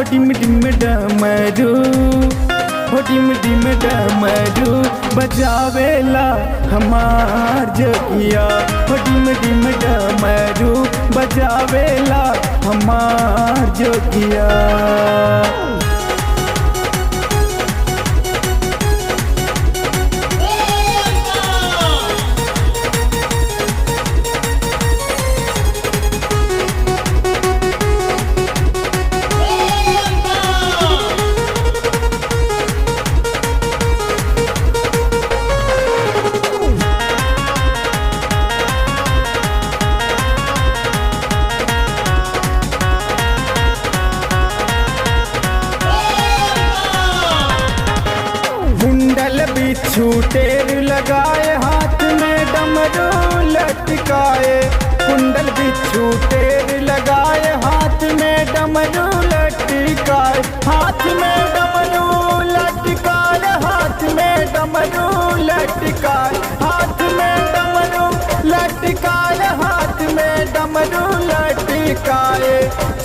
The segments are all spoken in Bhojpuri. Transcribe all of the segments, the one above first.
डिम डिम डमरू, हो डिम डिम डमरू बजावेला हमार जोगिया। हो डिम डिम डमरू बजावेला हमार जोगिया। कुंडल बिच्छू टेर लगाए हाथ में डमरू लटकाए। कुंडल बिच्छू टेर लगाए हाथ में डमरू लटकाए। हाथ में डमरू लटकाए, हाथ में डमरू लटकाए, हाथ में डमरू लटकाए, हाथ में डमरू लटकाए।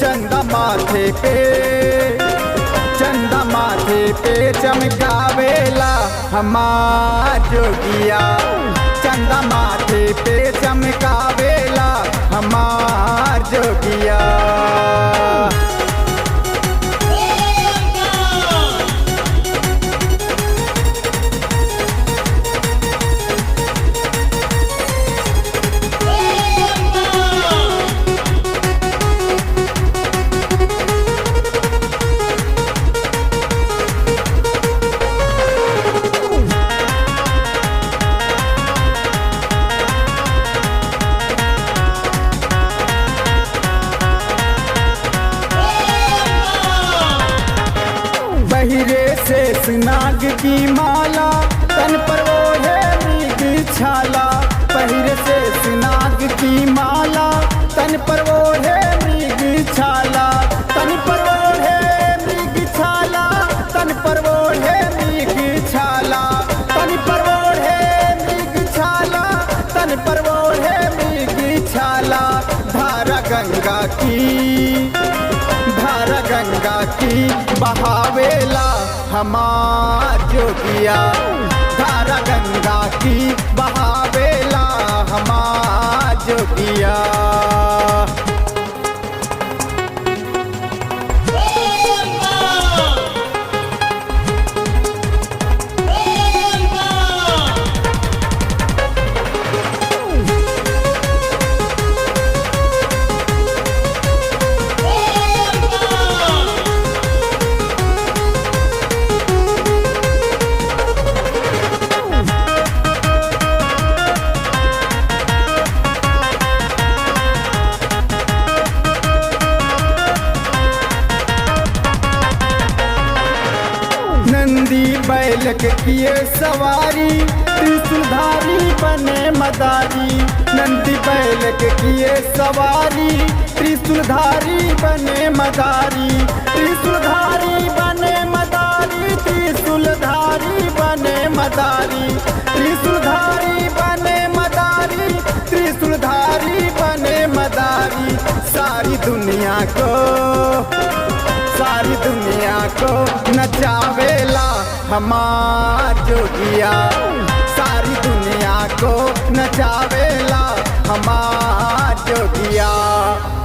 चंदा माथे पे, चंदा माथे पे चमकावेला हमार जोगिया। चंदा माथे पे चमकावेला हमार जोगिया। बहिरे से नाग की माला तन पर ओढ़े मृग छाला। बहिरे से नाग की माला तन पर ओढ़े मृग छाला। तन पर ओढ़े मृग छाला, तन पर ओढ़े मृग छाला, तन पर ओढ़े मृग छाला, तन पर ओढ़े मृग छाला। धारा गंगा की, धारा गंगा की बहावेला हमार जोगिया। धारा गंगा की बहावेला हमार जोगिया। नंदी बैल के किए सवारी, त्रिशूलधारी बने मदारी। नंदी बैल के किए सवारी, त्रिशूलधारी बने मदारी। त्रिशूलधारी बने मदारी, त्रिशूलधारी बने मदारी। त्रिशूलधारी बने मदारी, त्रिशूलधारी बने मदारी। सारी दुनिया को, सारी दुनिया को नचावेला हमार जोगिया। सारी दुनिया को नचावेला हमार जोगिया।